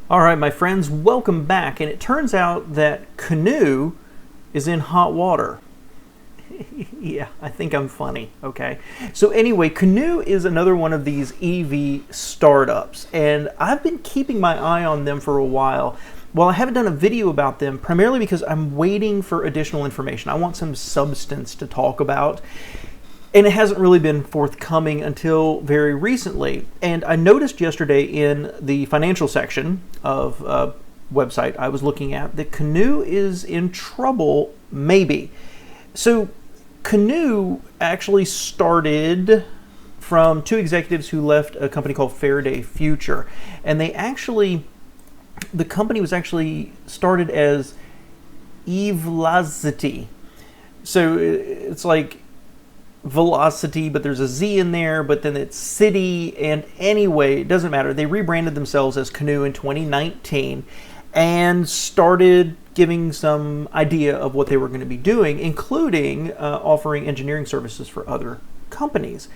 All right, my friends, welcome back. And it turns out that Canoo is in hot water. Yeah, I think I'm funny, okay? So anyway, Canoo is another one of these EV startups, and I've been keeping my eye on them for a while. Well, I haven't done a video about them, primarily because I'm waiting for additional information. I want some substance to talk about. And it hasn't really been forthcoming until very recently. And I noticed yesterday in the financial section of a website I was looking at that Canoo is in trouble, maybe. So Canoo actually started from two executives who left a company called Faraday Future. And the company was actually started as EVlocity. So it's like velocity, but there's a Z in there, but then it's city, and anyway, it doesn't matter. They rebranded themselves as Canoo in 2019 and started giving some idea of what they were going to be doing, including offering engineering services for other companies.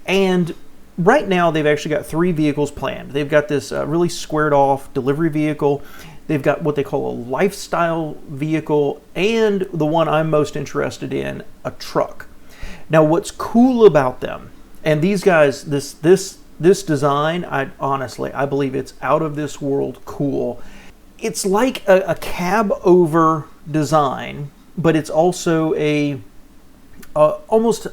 And right now, they've actually got 3 vehicles planned. They've got this really squared off delivery vehicle. They've got what they call a lifestyle vehicle, and the one I'm most interested in, a truck. Now, what's cool about them, and these guys, this design, I believe it's out of this world cool. It's like a cab over design, but it's also almost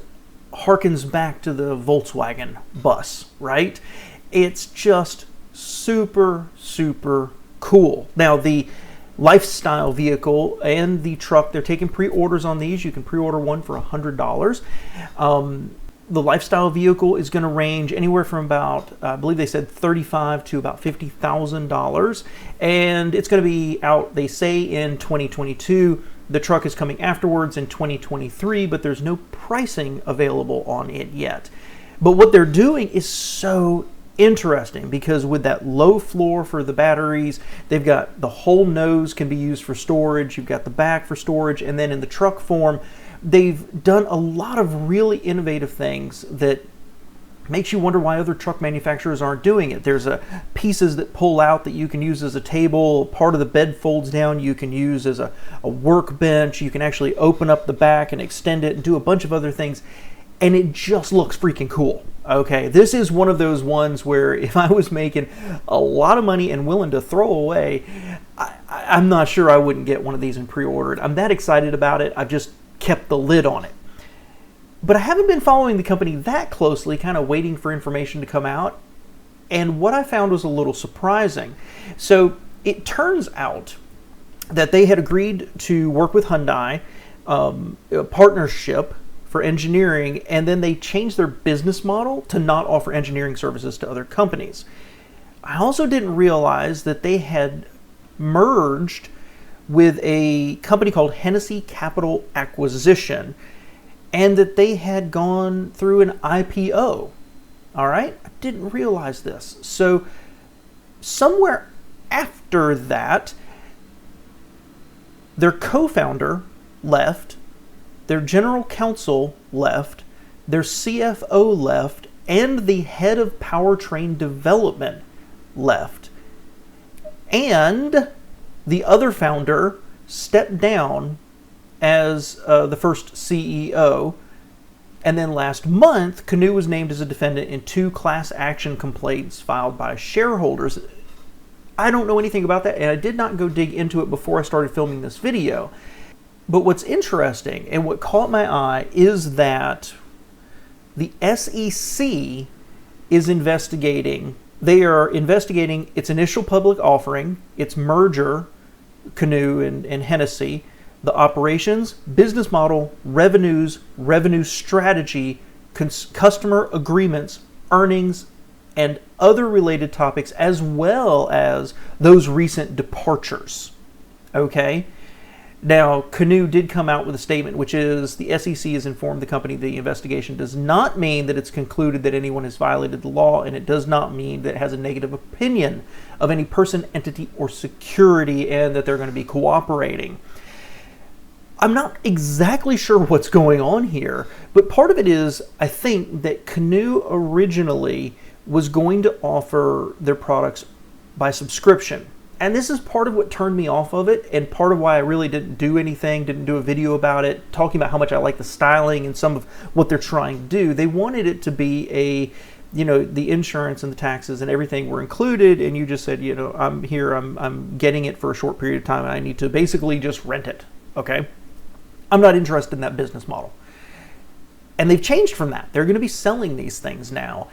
harkens back to the Volkswagen bus, right? It's just super, super cool. Now, the lifestyle vehicle and the truck, they're taking pre-orders on these. You can pre-order one for $100. The lifestyle vehicle is going to range anywhere from about, I believe they said $35,000 to about $50,000, and it's going to be out, they say, in 2022. The truck is coming afterwards in 2023, but there's no pricing available on it yet. But what they're doing is so interesting, because with that low floor for the batteries, they've got the whole nose can be used for storage, you've got the back for storage, and then in the truck form, they've done a lot of really innovative things that makes you wonder why other truck manufacturers aren't doing it. There's pieces that pull out that you can use as a table. Part of the bed folds down, you can use as a workbench. You can actually open up the back and extend it and do a bunch of other things, and it just looks freaking cool. Okay, this is one of those ones where if I was making a lot of money and willing to throw away, I'm not sure I wouldn't get one of these and pre-order it. I'm that excited about it, I've just kept the lid on it. But I haven't been following the company that closely, kind of waiting for information to come out. And what I found was a little surprising. So it turns out that they had agreed to work with Hyundai, a partnership for engineering, and then they changed their business model to not offer engineering services to other companies. I also didn't realize that they had merged with a company called Hennessy Capital Acquisition, and that they had gone through an IPO. All right? I didn't realize this. So somewhere after that, their co-founder left, their general counsel left, their CFO left, and the head of powertrain development left. And the other founder stepped down as the first CEO. And then last month, Canoo was named as a defendant in 2 class action complaints filed by shareholders. I don't know anything about that, and I did not go dig into it before I started filming this video. But what's interesting and what caught my eye is that the SEC is investigating. They are investigating its initial public offering, its merger, Canoo and Hennessy, the operations, business model, revenues, revenue strategy, customer agreements, earnings, and other related topics, as well as those recent departures. Okay? Now, Canoo did come out with a statement, which is the SEC has informed the company the investigation does not mean that it's concluded that anyone has violated the law, and it does not mean that it has a negative opinion of any person, entity, or security, and that they're going to be cooperating. I'm not exactly sure what's going on here, but part of it is, I think, that Canoo originally was going to offer their products by subscription. And this is part of what turned me off of it, and part of why I really didn't do anything, didn't do a video about it, talking about how much I like the styling and some of what they're trying to do. They wanted it to be a, you know, the insurance and the taxes and everything were included, and you just said, you know, I'm here, I'm getting it for a short period of time, and I need to basically just rent it, okay? I'm not interested in that business model. And they've changed from that. They're going to be selling these things now.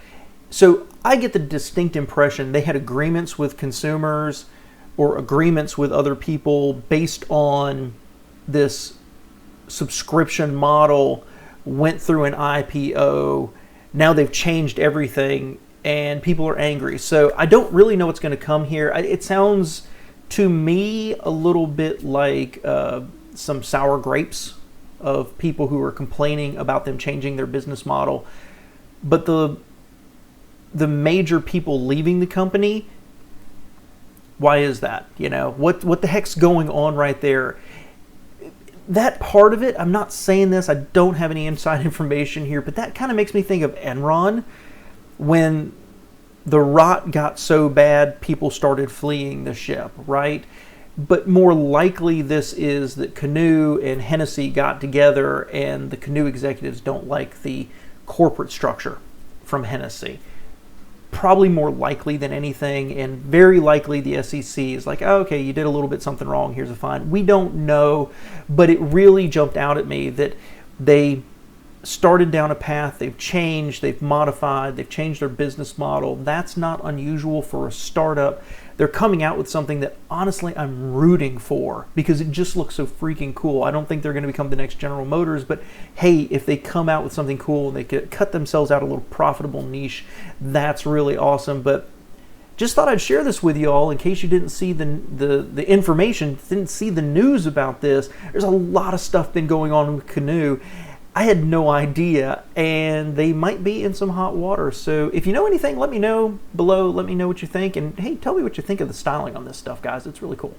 So I get the distinct impression they had agreements with consumers or agreements with other people based on this subscription model, went through an IPO. Now they've changed everything and people are angry. So I don't really know what's going to come here. It sounds to me a little bit like some sour grapes of people who are complaining about them changing their business model. But the major people leaving the company, why is that? You know, what the heck's going on right there? That part of it, I'm not saying this, I don't have any inside information here, but that kind of makes me think of Enron. When the rot got so bad, people started fleeing the ship, right? But more likely this is that Canoo and Hennessy got together and the Canoo executives don't like the corporate structure from Hennessy. Probably more likely than anything, and very likely the SEC is like, oh, okay, you did a little bit something wrong, here's a fine. We don't know, but it really jumped out at me that they started down a path, they've changed, they've modified, they've changed their business model. That's not unusual for a startup. They're coming out with something that honestly I'm rooting for because it just looks so freaking cool. I don't think they're going to become the next General Motors, but hey, if they come out with something cool and they could cut themselves out a little profitable niche, that's really awesome. But just thought I'd share this with you all in case you didn't see the information, didn't see the news about this. There's a lot of stuff been going on with Canoo. I had no idea, and they might be in some hot water. So if you know anything, let me know below. Let me know what you think. And hey, tell me what you think of the styling on this stuff, guys. It's really cool.